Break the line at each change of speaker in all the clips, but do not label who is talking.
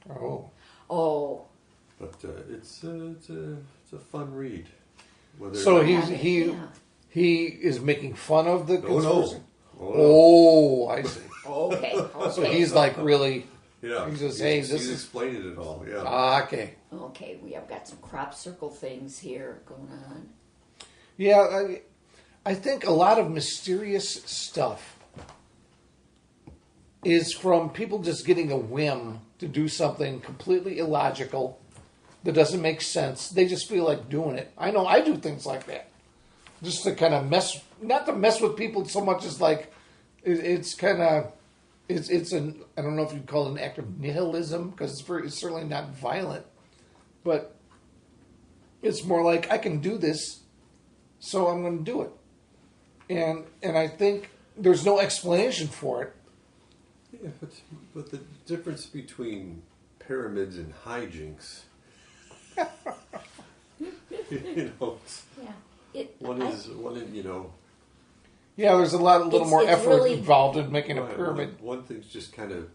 Oh.
Oh.
But it's a fun read. Whether
So
Yeah,
he is making fun of the consortium?
Oh, no.
Oh, I see.
Okay.
So he's like really...
Yeah.
He says, hey, this
he's
is...
explaining it all, yeah.
Okay.
Okay, we have got some crop circle things here going on.
Yeah, I think a lot of mysterious stuff is from people just getting a whim to do something completely illogical that doesn't make sense. They just feel like doing it. I know I do things like that. Just to kind of mess, not to mess with people so much as like, it's kind of, it's an, I don't know if you'd call it an act of nihilism, because it's certainly not violent, but it's more like, I can do this, so I'm going to do it. And I think there's no explanation for it.
Yeah, but the difference between pyramids and hijinks, you know,
Yeah.
one is, you know.
Yeah, there's a little more
it's
effort
really,
involved in making a
Right,
pyramid.
one thing's just kind of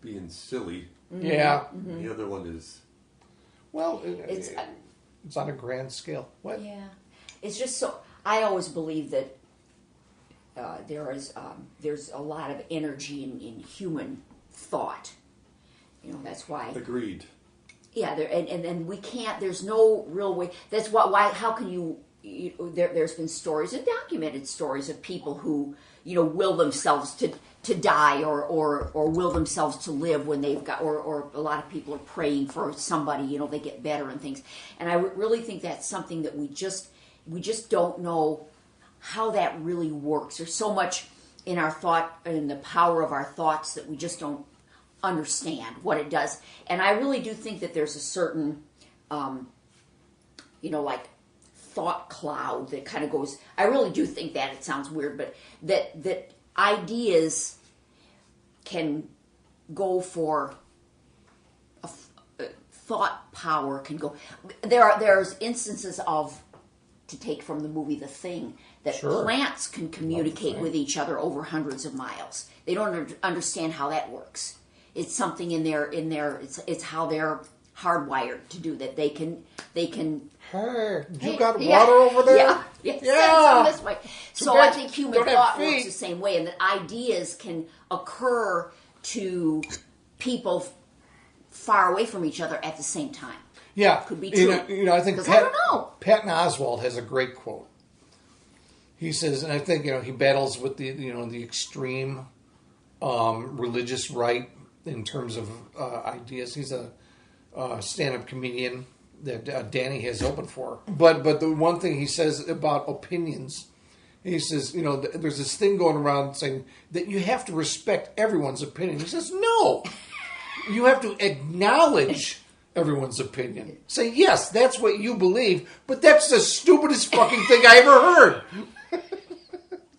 being silly.
Yeah.
The other one is,
Well,
it's
it's on a grand scale. What?
yeah. It's just so. I always believe that there's a lot of energy in human thought. You know, that's why.
agreed.
Yeah, and we can't. There's no real way. That's why. How can you? There's been stories and documented stories of people who will themselves to die or will themselves to live when they've got or a lot of people are praying for somebody they get better and things. And I really think that's something that we just don't know how that really works. There's so much in our thought and the power of our thoughts that we just don't understand what it does. And I really do think that there's a certain like thought cloud that kind of goes. I really do think that. It sounds weird, but that ideas can go for thought power can go. There's instances of, to take from the movie The Thing, that
Sure.
plants can communicate with each other over hundreds of miles. They don't understand how that works. It's something in their it's how they're hardwired to do that. They can
Hey, you
Hey,
got
yeah,
water over there?
Yeah,
Yeah.
Send some this way. So I
bad
think
you
human
don't have
thought works
feet.
the same way, and that ideas can occur to people far away from each other at the same time.
Yeah.
Could be
You
true.
know, I think
'Cause I don't know.
Patton Oswalt has a great quote. He says, and I think he battles with the extreme religious right in terms of ideas. He's a stand-up comedian that Danny has opened for. But the one thing he says about opinions, he says, there's this thing going around saying that you have to respect everyone's opinion. He says, no, you have to acknowledge everyone's opinion. Say, yes, that's what you believe, but that's the stupidest fucking thing I ever heard.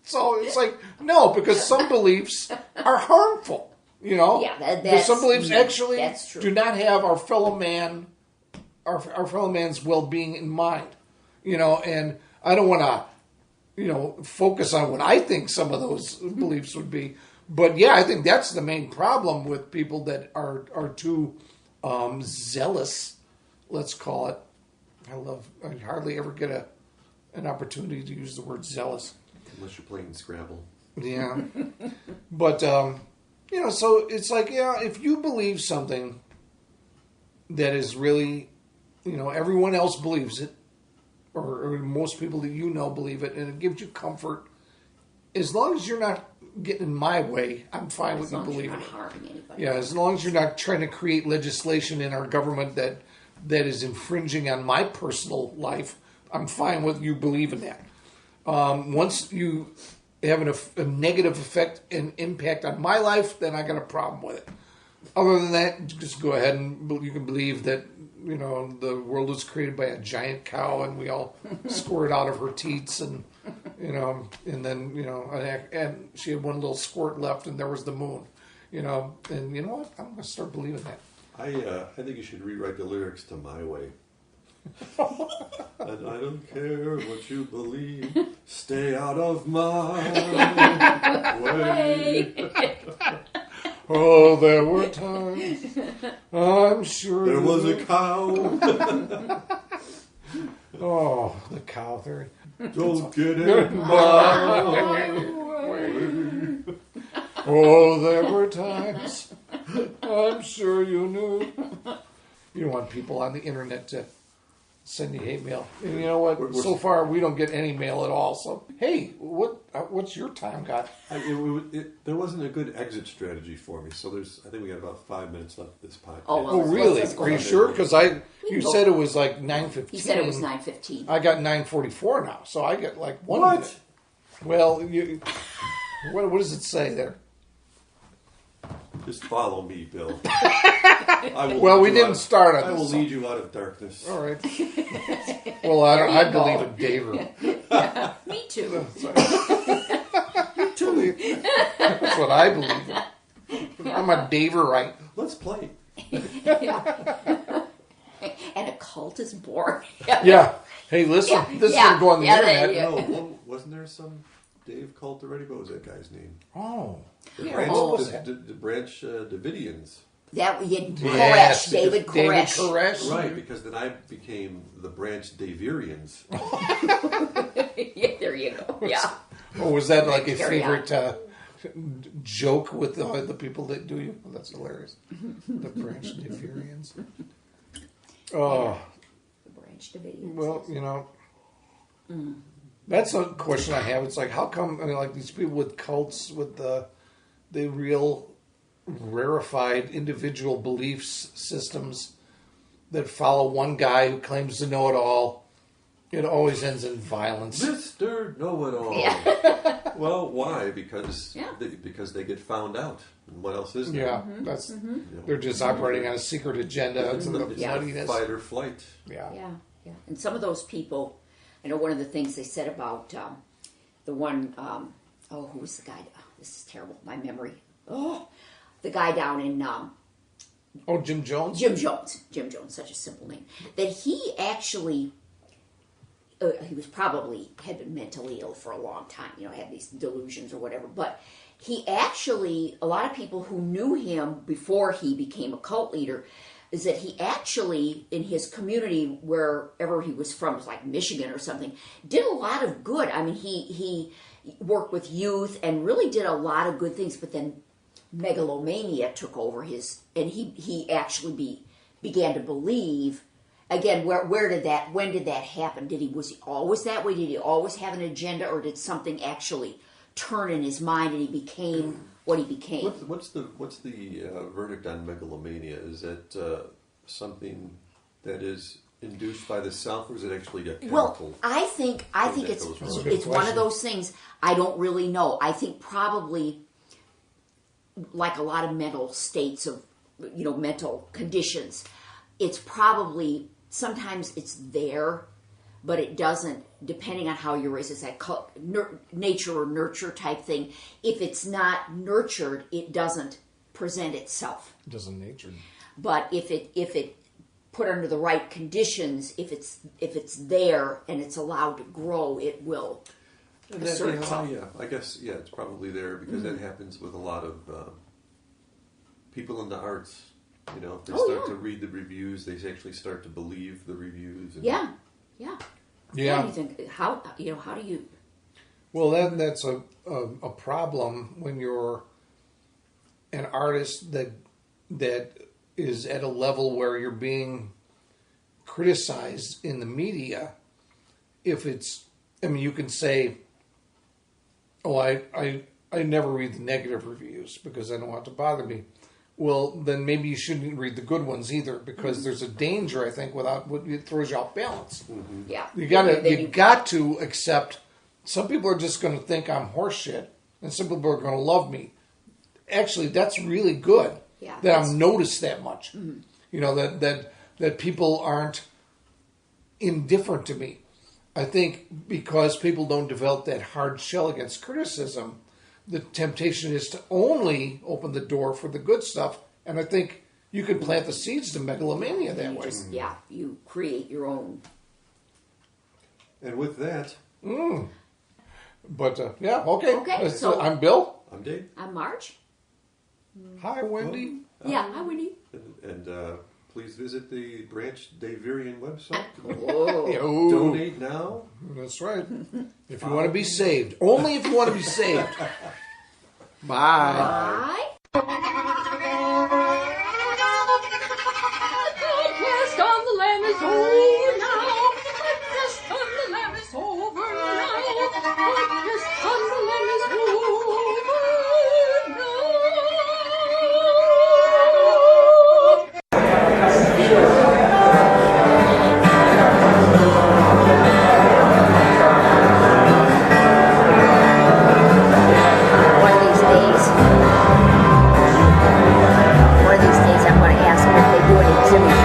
So it's like, no, because some beliefs are harmful.
Yeah,
Because some beliefs actually
that's true.
do not have our fellow man's well-being in mind. And I don't want to, focus on what I think some of those beliefs would be. But yeah, I think that's the main problem with people that are too zealous, let's call it. I hardly ever get an opportunity to use the word zealous.
Unless you're playing Scrabble.
Yeah. But, so it's like, if you believe something that is really, everyone else believes it, or most people that believe it, and it gives you comfort, as long as you're not getting in my way, I'm fine with you believing it.
Harming anybody.
Yeah, as long as you're not trying to create legislation in our government that is infringing on my personal life, I'm fine with you believing that. Once you have a negative effect and impact on my life, then I got a problem with it. Other than that, just go ahead and you can believe that the world was created by a giant cow and we all squirt out of her teats and and then and she had one little squirt left and there was the moon, and you know what? I'm gonna start believing that.
I think you should rewrite the lyrics to My Way. And I don't care what you believe, stay out of my way.
Oh, there were times. I'm sure
There
you
was a
knew.
cow.
Oh, the cow theory.
Don't get it.
Oh, there were times. I'm sure you knew. You don't want people on the internet to send you hate mail. And you know what?
We're-
So far, we don't get any mail at all. So, hey, what's your time got?
There wasn't a good exit strategy for me, so I think we got about 5 minutes left of this podcast.
Oh, well,
Oh, really?
let's go
Are you
ahead.
sure? Because you
go.
said it was like 9:15.
He said it was 9:15.
I got 9:44 now, so I get like 1
What?
minute. Well, what does it say there?
Just follow me, Bill. I will
Well,
lead
we
you
didn't
out-
start on
I will
this.
lead you out of darkness.
All right. Well, I
you
believe
go.
in Daver.
Me too.
That's what I believe in. I'm a Daverite.
Let's play.
And a cult is born.
Yeah. Hey, listen,
Yeah,
this is
yeah,
going to go on the
yeah, there
internet.
you go.
No, wasn't there some Dave cult already? What was that guy's name?
Oh.
The
Yeah,
Branch,
what
was
the Branch Davidians.
That
Yes,
Koresh, David
David
Koresh.
Koresh.
Right, because then I became the Branch Davirians.
Yeah, there you go. Yeah.
Oh, was that like a
Carry on.
favorite joke with the people that do you? That's hilarious. The Branch Davidians. Oh.
Branch Davidians.
Well, you know, that's a question I have. It's like, how come, like these people with cults, with the real rarefied individual beliefs systems that follow one guy who claims to know it all, it always ends in violence.
Mr. Know-It-All.
Yeah.
Well, why? Because
Yeah.
because they get found out. And what else is there?
Yeah, that's they're just operating on a secret agenda. It's the
It's
bloodiness.
fight or flight.
Yeah.
Yeah, yeah. And some of those people, I know one of the things they said about the one, who was the guy? Oh, this is terrible. My memory. Oh, the guy down in
Oh, Jim Jones.
Jim Jones. Jim Jones, such a simple name. That he actually, he was probably had been mentally ill for a long time. You know, had these delusions or whatever. But he actually, a lot of people who knew him before he became a cult leader, is that he actually, in his community, wherever he was from, it was like Michigan or something, did a lot of good. I mean, he worked with youth and really did a lot of good things. But then megalomania took over his, and he actually began to believe. Again, when did that happen? Was he always that way? Did he always have an agenda, or did something actually turn in his mind and he became what he became?
What's the verdict on megalomania? Is that something that is induced by the self, or is it actually a chemical?
Well, I think
that
it's
goes wrong?
That's a good
it's one of
question.
those things. I don't really know. I think probably like a lot of mental states of mental conditions, it's probably sometimes it's there, but it doesn't. Depending on how you're raised, it's that nature or nurture type thing. If it's not nurtured, it doesn't present itself.
Doesn't nature.
But if it put under the right conditions, if it's there and it's allowed to grow, it will.
And
assert
that,
itself.
yeah, I guess, yeah, it's probably there because that happens with a lot of people in the arts. You know, if they
Oh,
start
yeah.
to read the reviews, they actually start to believe the reviews. And
Yeah.
Yeah.
You think, how do you?
Well, that's a problem when you're an artist that is at a level where you're being criticized in the media. If it's, I mean, you can say, "Oh, I never read the negative reviews because I don't want it to bother me." Well, then maybe you shouldn't read the good ones either, because there's a danger, I think, it throws you off balance.
Yeah.
You
Then
got to accept. Some people are just going to think I'm horseshit, and some people are going to love me. Actually, that's really good.
Yeah,
that I'm noticed that much. You know, that people aren't indifferent to me. I think because people don't develop that hard shell against criticism, the temptation is to only open the door for the good stuff. And I think you can plant the seeds to megalomania that way.
you create your own.
And with that,
But yeah, okay.
Okay, so-
I'm Bill.
I'm Dave.
I'm Marge.
Hi, Wendy.
Yeah, hi, Winnie.
And please visit the Branch Daverian website.
Oh.
Oh,
Donate now.
that's right. If you want to be saved, only if you want to be saved. Bye.
Bye. Podcast on the Lamb is over now. Podcast on the Lamb is over now. Podcast on the Lamb is over One of these days I'm going to ask them if they do any Jimmy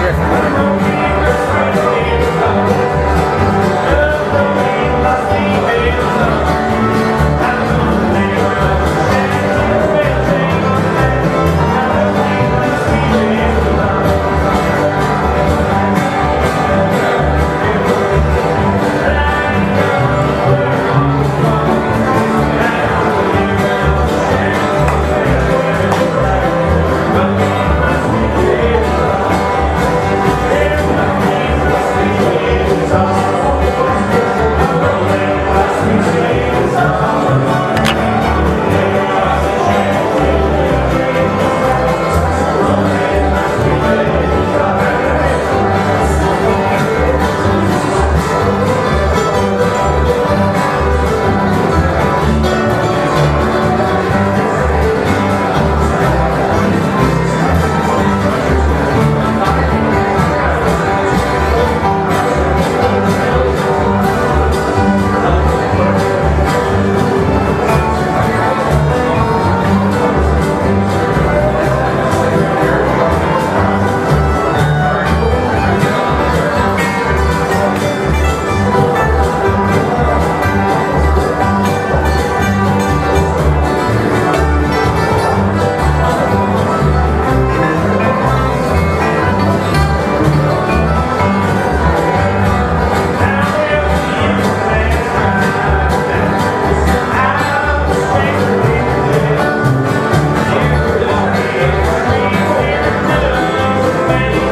Thank you.